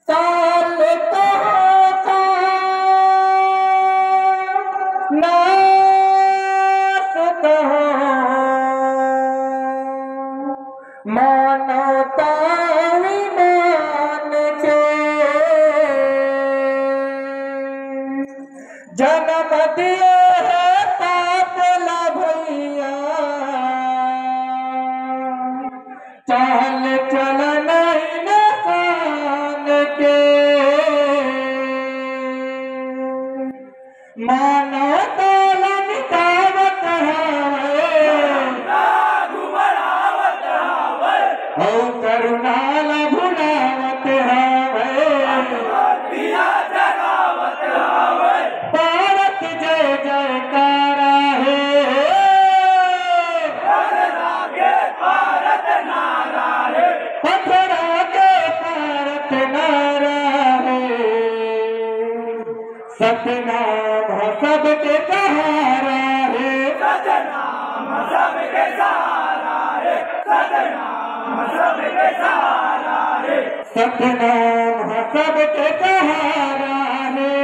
ताल कहाँ का नाच कहाँ मानवता विमान के जन्म दिए है पापला भैया चाल चलन इंसान के मानवता मिटावत है करुणाल भुलावत है भारत जय जयकारा है पथरा के भारत नारा है सतनाम सबके सहारा है सतनाम सबके सहारा है सतनाम सबके सहारा है सतनाम सबके सहारा है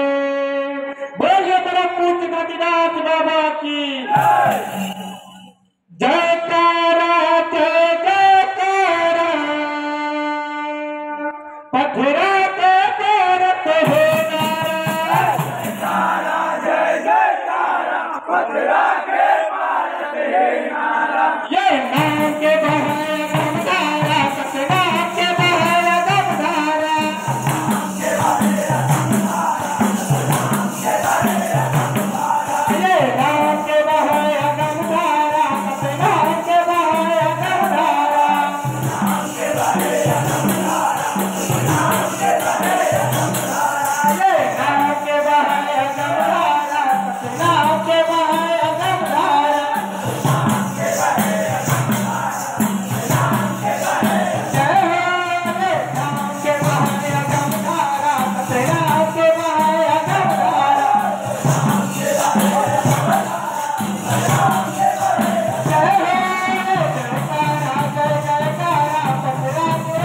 बोलिए बड़ा पूछ गतिदास बाबा की जयकारा जय जयकारा पथरा के भारत है पथरा के भारत है नारा ये नाम के बहाया गमधारा पथरा के बहाया गमधारा ये नाम के बहाया गमधारा पथरा के बहाया गमधारा ये नाम के बहाया गमधारा पथरा के जय जयकारा जय जयकारा पथरा के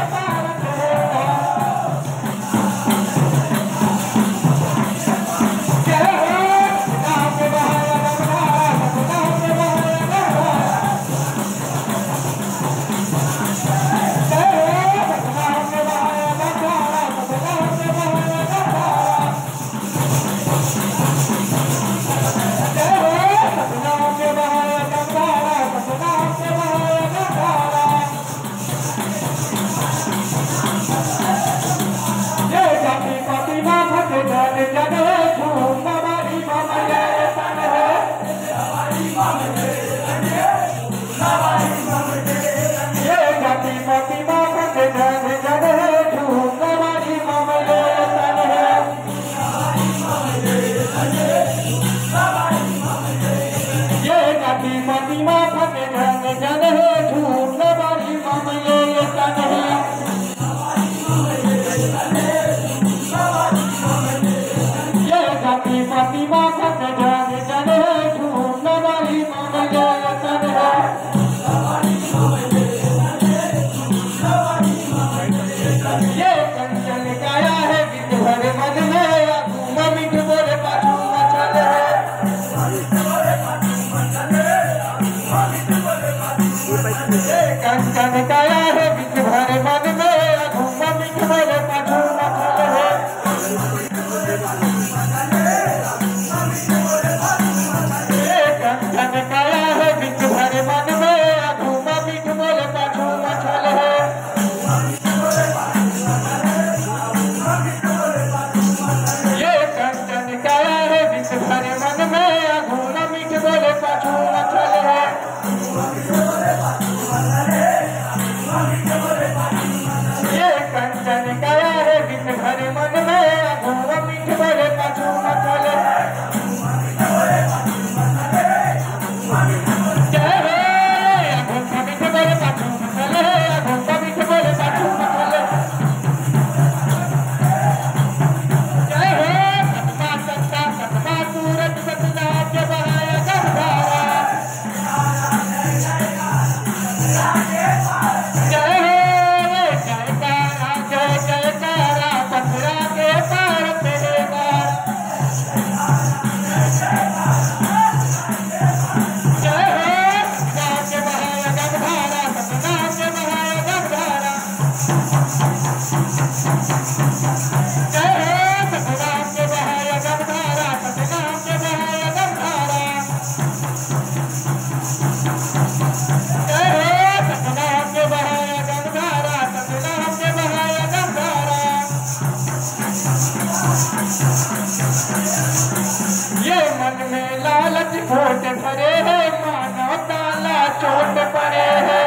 ये मन में लालच खोट भरे है, मानो ताला चोट पड़े है।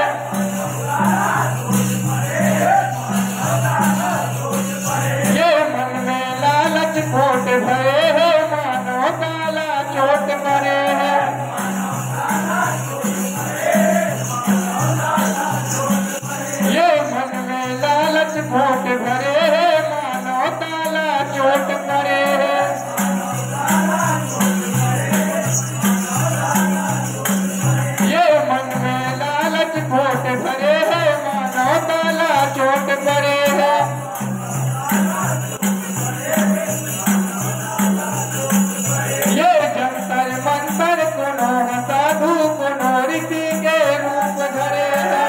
ये मन में लालच खोट भरे है, मानो ताला चोट पड़े है। ये मन में लालच खोट भरे है, मानो ताला चोट पड़े है। खोट भरे है, मानो ताला चोट पड़े है। ये जंतर मंतर कोनो साधु कोनो ऋषि के रूप धरे है।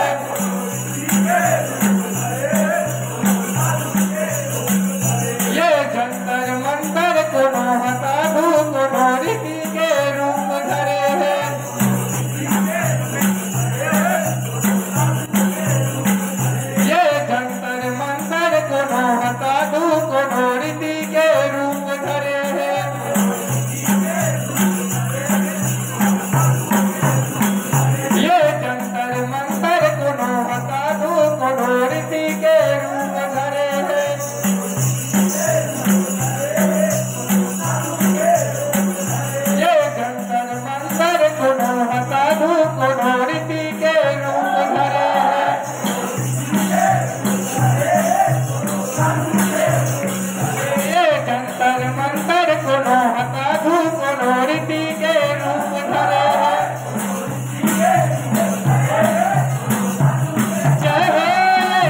ये जंतर मंतर कोनो साधु कोनो ऋषि के रूप धरे है। साधु कोनो ऋषि के रूप धरे है। ये जंतर मंतर कोनो साधु कोनो ऋषि के रूप धरे है। ये जंतर मंतर कोनो साधु कोनो ऋषि के रूप धरे है। जंतर मंतर कोनो साधु कोनो ऋषि के रूप धरे है। जय हे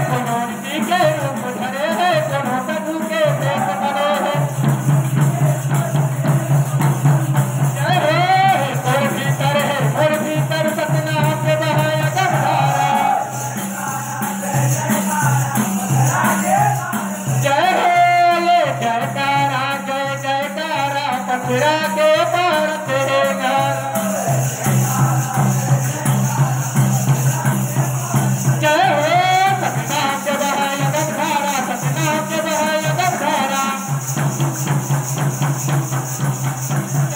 कोनो ऋषि के रूप धरे है, कोनो साधु के भेष धरे है। जय हे मोर भीतर है, मोर भीतर सतनाम के बहाया गंधारा। जय मथुरा के पार तेरा। जय हो सतनाम के बहाया गंधारा, सतनाम के बहाया गंधारा।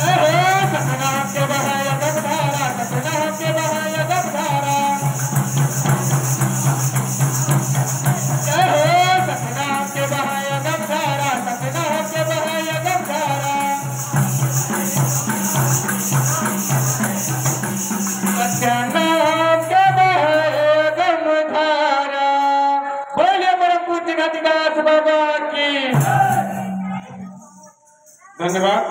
जय हो सतनाम के बहाया गंधारा, सतनाम के बहाया गंधारा। जय हो सतनाम के बहाया गंधारा, सतनाम के बहाया गंधारा। सत्यनाम के बहाए गंधारा। बोलिए परम पूज्य घाटीदास बाबा की। धन्यवाद।